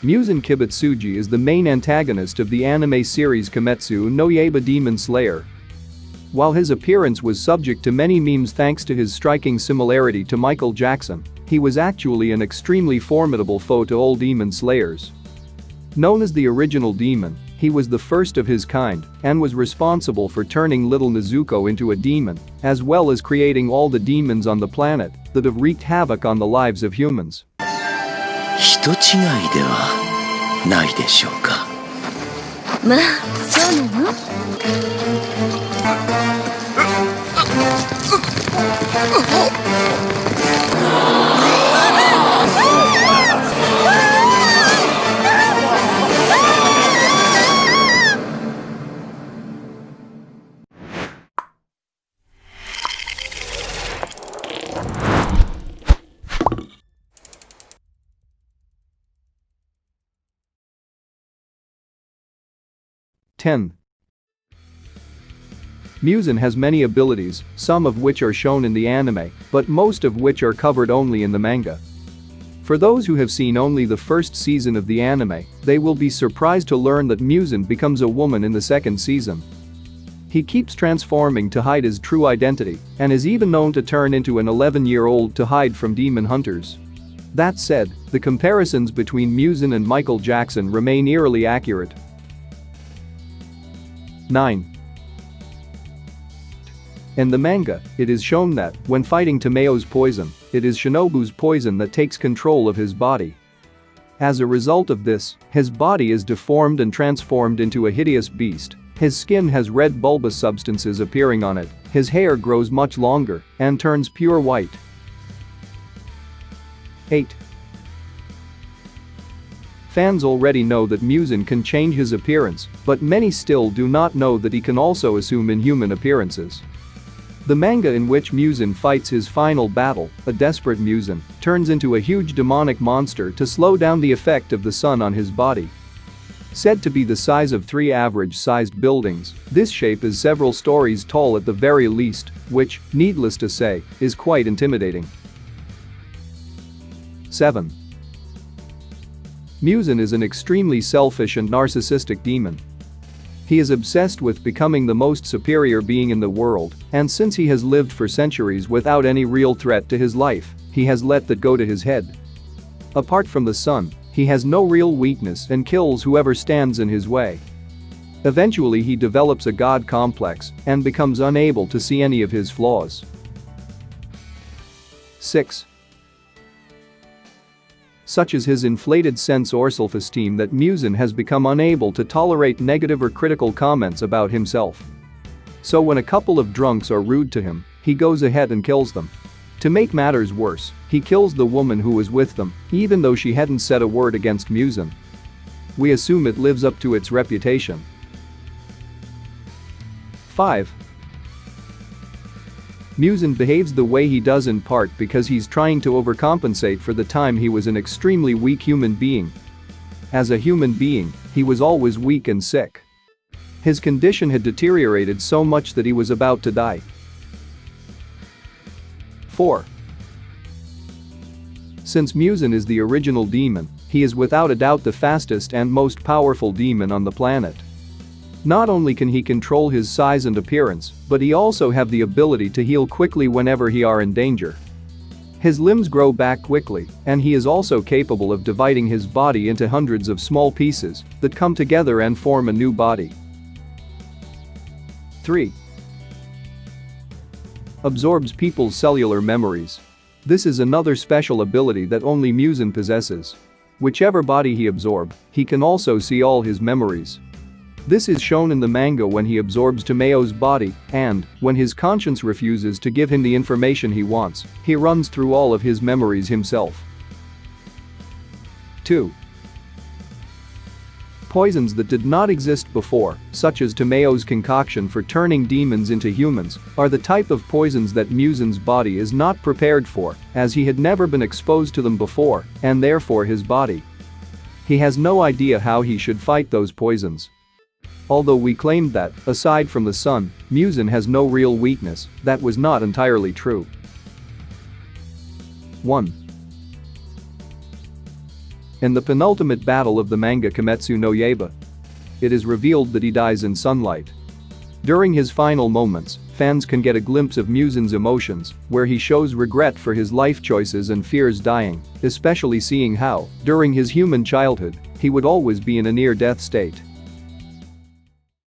Muzan Kibutsuji is the main antagonist of the anime series Kimetsu no Yaiba Demonslayer. While his appearance was subject to many memes thanks to his striking similarity to Michael Jackson, he was actually an extremely formidable foe to all demon slayers. Known as the original demon, he was the first of his kind and was responsible for turning little Nezuko into a demon, as well as creating all the demons on the planet that have wreaked havoc on the lives of humans. 人違いではないでしょうか。まあ、そうなの10. Muzan has many abilities, some of which are shown in the anime, but most of which are covered only in the manga. For those who have seen only the first season of the anime, they will be surprised to learn that Muzan becomes a woman in the second season. He keeps transforming to hide his true identity and is even known to turn into an 11-year-old to hide from demon hunters. That said, the comparisons between Muzan and Michael Jackson remain eerily accurate. 9. In the manga, it is shown that, when fighting Tamayo's poison, it is Shinobu's poison that takes control of his body. As a result of this, his body is deformed and transformed into a hideous beast. His skin has red bulbous substances appearing on it, his hair grows much longer and turns pure white. 8. Fans already know that Muzan can change his appearance, but many still do not know that he can also assume inhuman appearances. The manga in which Muzan fights his final battle, a desperate Muzan, turns into a huge demonic monster to slow down the effect of the sun on his body. Said to be the size of 3 average-sized buildings, this shape is several stories tall at the very least, which, needless to say, is quite intimidating. 7. Muzan is an extremely selfish and narcissistic demon. He is obsessed with becoming the most superior being in the world, and since he has lived for centuries without any real threat to his life, he has let that go to his head. Apart from the sun, he has no real weakness and kills whoever stands in his way. Eventually he develops a god complex and becomes unable to see any of his flaws. 6. Such is his inflated sense or self-esteem that Muzan has become unable to tolerate negative or critical comments about himself. So when a couple of drunks are rude to him, he goes ahead and kills them. To make matters worse, he kills the woman who was with them, even though she hadn't said a word against Muzan. We assume it lives up to its reputation. 5. Muzan behaves the way he does in part because he's trying to overcompensate for the time he was an extremely weak human being. As a human being, he was always weak and sick. His condition had deteriorated so much that he was about to die. 4. Since Muzan is the original demon, he is without a doubt the fastest and most powerful demon on the planet. Not only can he control his size and appearance, but he also have the ability to heal quickly whenever he are in danger. His limbs grow back quickly, and he is also capable of dividing his body into hundreds of small pieces that come together and form a new body. 3. Absorbs people's cellular memories. This is another special ability that only Muzan possesses. Whichever body he absorbs, he can also see all his memories. This is shown in the manga when he absorbs Tamayo's body, and, when his conscience refuses to give him the information he wants, he runs through all of his memories himself. 2. Poisons that did not exist before, such as Tamayo's concoction for turning demons into humans, are the type of poisons that Muzan's body is not prepared for, as he had never been exposed to them before, and therefore his body. He has no idea how he should fight those poisons. Although we claimed that, aside from the sun, Muzan has no real weakness, that was not entirely true. 1. In the penultimate battle of the manga Kimetsu no Yaiba, it is revealed that he dies in sunlight. During his final moments, fans can get a glimpse of Muzan's emotions, where he shows regret for his life choices and fears dying, especially seeing how, during his human childhood, he would always be in a near-death state.